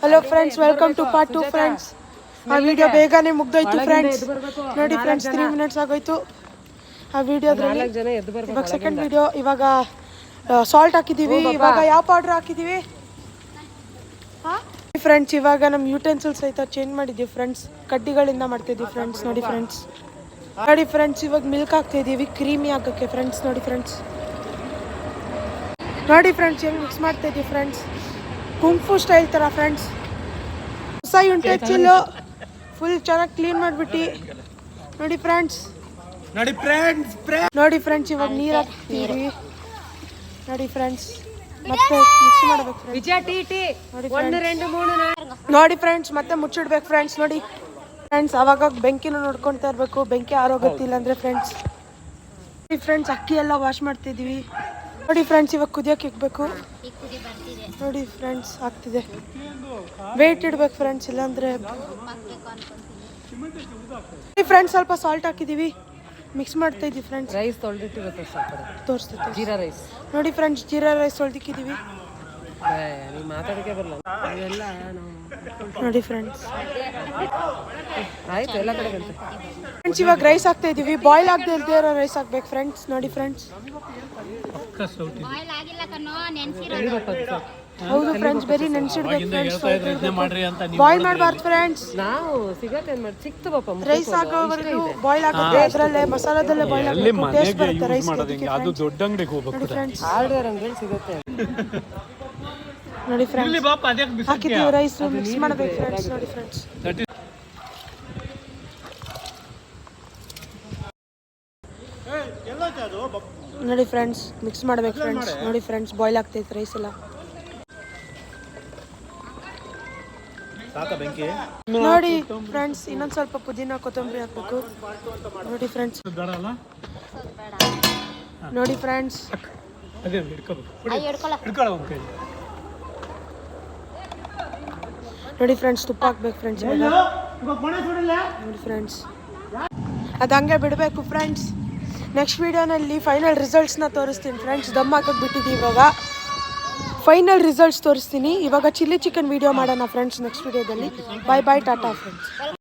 Hello friends, welcome to part 2 friends. ಆ video ಬೇಗನೆ ಮುಗ್ದೋಯ್ತು ಫ್ರೆಂಡ್ಸ್. ನೋಡಿ ಫ್ರೆಂಡ್ಸ್, 3 ಮಿನಿಟ್ಸ್ ಆಗೋಯ್ತು ಆ ವಿಡಿಯೋದ್ರಲ್ಲಿ. ಇವಾಗ ಸೆಕೆಂಡ್ ವಿಡಿಯೋ. ಇವಾಗ ಸಾಲ್ಟ್ ಹಾಕಿದ್ದೀವಿ. ಇವಾಗ ಯಾವ ಪೌಡ್ರ್ ಹಾಕಿದ್ದೀವಿ ಫ್ರೆಂಡ್ಸ್? ಇವಾಗ ನಮ್ಮ ಯೂಟೆನ್ಸಿಲ್ಸ್ ಸಹಿತ ಚೇಂಜ್ ಮಾಡಿದ್ದೀವಿ ಫ್ರೆಂಡ್ಸ್. ಕಡ್ಡಿಗಳಿಂದ ಮಾಡ್ತಿದ್ದೀವಿ ಫ್ರೆಂಡ್ಸ್. ನೋಡಿ ಫ್ರೆಂಡ್ಸ್, ಇವಾಗ ಮಿಲ್ಕ್ ಹಾಕ್ತಿದ್ದೀವಿ ಕ್ರೀಮಿ ಹಾಕೋಕ್ಕೆ ಫ್ರೆಂಡ್ಸ್. ನೋಡಿ ಫ್ರೆಂಡ್ಸ್ ಹೆಂಗೆ ಮಿಕ್ಸ್ ಮಾಡ್ತಾಯಿದ್ದೀವಿ ಫ್ರೆಂಡ್ಸ್, ಕುಂಫು ಸ್ಟೈಲ್ ಥರ ಫ್ರೆಂಡ್ಸ್. ಹೊಸ ಯುಂಟೆನ್ಸಿಲ್ಲು ಫುಲ್ ಚೆನ್ನಾಗಿ ಕ್ಲೀನ್ ಮಾಡಿಬಿಟ್ಟು ನೋಡಿ ಫ್ರೆಂಡ್ಸ್. ಇವಾಗ ನೀರು ಹಾಕ್ತೀವಿ. ನೋಡಿ ಫ್ರೆಂಡ್ಸ್, ಮತ್ತೆ ಮಿಕ್ಸ್ ಮಾಡಬೇಕು ನೋಡಿ ಫ್ರೆಂಡ್ಸ್. ಮತ್ತೆ ಮುಚ್ಚಿಡ್ಬೇಕು ಫ್ರೆಂಡ್ಸ್. ನೋಡಿ ಫ್ರೆಂಡ್ಸ್, ಅವಾಗ ಬೆಂಕಿನ ನೋಡ್ಕೊಳ್ತಾ ಇರಬೇಕು, ಬೆಂಕಿ ಆರೋಗತ್ತಿಲ್ಲ ಅಂದರೆ ಫ್ರೆಂಡ್ಸ್. ಅಕ್ಕಿ ಎಲ್ಲ ವಾಶ್ ಮಾಡ್ತಿದ್ದೀವಿ. ನೋಡಿ ಫ್ರೆಂಡ್ಸ್, ಇವಾಗ ಕುದಿಯೋಕೆ ಇಕ್ಬೇಕು. ನೋಡಿ ಫ್ರೆಂಡ್ಸ್, ಆಗ್ತಿದೆ. ವೇಟ್ ಇಡ್ಬೇಕು ಫ್ರೆಂಡ್ಸ್, ಇಲ್ಲಾಂದರೆ ಫ್ರೆಂಡ್ಸ್ ಸ್ವಲ್ಪ ಸಾಲ್ಟ್ ಹಾಕಿದ್ದೀವಿ, ಮಿಕ್ಸ್ ಮಾಡ್ತಾ ಇದ್ದೀವಿ ಫ್ರೆಂಡ್ಸ್. ರೈಸ್ ತೊಳೆದಿಟ್ಟಿರುತ್ತೆ ತೋರಿಸ್ತೈತೆ. ಜೀರಾ ರೈಸ್ ನೋಡಿ ಫ್ರೆಂಡ್ಸ್, ಜೀರಾ ರೈಸ್ ತೊಳೆದಿಕ್ಕಿದ್ದೀವಿ. ಮಾತಾಡೋಕ್ಕೆ ಬರಲ್ಲ ಎಲ್ಲ. ನೋಡಿ ಫ್ರೆಂಡ್ಸ್, ಆಯ್ತು ಎಲ್ಲ ಕಡೆ ಬಂತು ಫ್ರೆಂಡ್ಸ್. ಇವಾಗ ರೈಸ್ ಹಾಕ್ತಾ ಇದ್ದೀವಿ. ಬಾಯ್ಲ್ ಆಗದೆ ಇಲ್ಲದೆ ಇರೋ ರೈಸ್ ಹಾಕ್ಬೇಕು ಫ್ರೆಂಡ್ಸ್. ನೋಡಿ ಫ್ರೆಂಡ್ಸ್, ಹೌದು ಫ್ರೆಂಡ್ಸ್, ಬರೀ ನೆನ್ಸಿಡ್ಬೇಕು ಫ್ರೆಂಡ್ಸ್. ಬಾಯ್ಲ್ ಮಾಡಬಾರ್ದು ಫ್ರೆಂಡ್ಸ್. ನಾವು ಸಿಗತ್ತೆ ಸಿಕ್ತು ಪಾಪ. ರೈಸ್ ಆಗೋವರೆಗೂ ಬಾಯ್ಲ್ ಆಗುತ್ತೆ. ಅದರಲ್ಲೇ ಮಸಾಲದಲ್ಲೇ ಬಾಯ್ಲ್ ಆಗಬೇಕು, ಟೇಸ್ಟ್ ಬರುತ್ತೆ ರೈಸ್. ಅದು ದೊಡ್ಡ ಅಂಗಡಿಗೆ ಹೋಗ್ಬೇಕು ಫ್ರೆಂಡ್ಸ್, ಆರ್ಡರ್ ಅಂಗಡಿ ಸಿಗುತ್ತೆ. ನೋಡಿ ಫ್ರೆಂಡ್ಸ್, ಹಾಕಿದ್ದೀವಿ ರೈಸ್, ಮಿಕ್ಸ್ ಮಾಡಬೇಕು ಫ್ರೆಂಡ್ಸ್. ನೋಡಿ ಫ್ರೆಂಡ್ಸ್, ನೋಡಿ ಫ್ರೆಂಡ್ಸ್, ಮಿಕ್ಸ್ ಮಾಡಬೇಕು ಫ್ರೆಂಡ್ಸ್. ನೋಡಿ ಫ್ರೆಂಡ್ಸ್, ಬಾಯ್ಲ್ ಆಗ್ತೈತೆ ರೈಸ್ ಎಲ್ಲ. ನೋಡಿ ಫ್ರೆಂಡ್ಸ್, ಇನ್ನೊಂದು ಸ್ವಲ್ಪ ಪುದೀನ ಕೊತ್ತಂಬರಿ ಹಾಕ್ಬೇಕು. ನೋಡಿ ಫ್ರೆಂಡ್ಸ್, ನೋಡಿ ಫ್ರೆಂಡ್ಸ್, ನೋಡಿ ಫ್ರೆಂಡ್ಸ್, ತುಪ್ಪ ಹಾಕ್ಬೇಕು ಫ್ರೆಂಡ್ಸ್. ನೋಡಿ ಫ್ರೆಂಡ್ಸ್, ಅದು ಹಂಗೆ ಬಿಡಬೇಕು ಫ್ರೆಂಡ್ಸ್. ನೆಕ್ಸ್ಟ್ ವೀಡಿಯೋನಲ್ಲಿ ಫೈನಲ್ ರಿಸಲ್ಟ್ಸ್ನ ತೋರಿಸ್ತೀನಿ ಫ್ರೆಂಡ್ಸ್. ದಮ್ ಹಾಕಕ್ಕೆ ಬಿಟ್ಟಿದ್ದೀವಿ. ಇವಾಗ ಫೈನಲ್ ರಿಸಲ್ಟ್ಸ್ ತೋರಿಸ್ತೀನಿ. ಇವಾಗ ಚಿಲ್ಲಿ ಚಿಕನ್ ವೀಡಿಯೋ ಮಾಡೋಣ ಫ್ರೆಂಡ್ಸ್ ನೆಕ್ಸ್ಟ್ ವೀಡಿಯೋದಲ್ಲಿ. ಬಾಯ್ ಬಾಯ್, ಟಾಟಾ ಫ್ರೆಂಡ್ಸ್.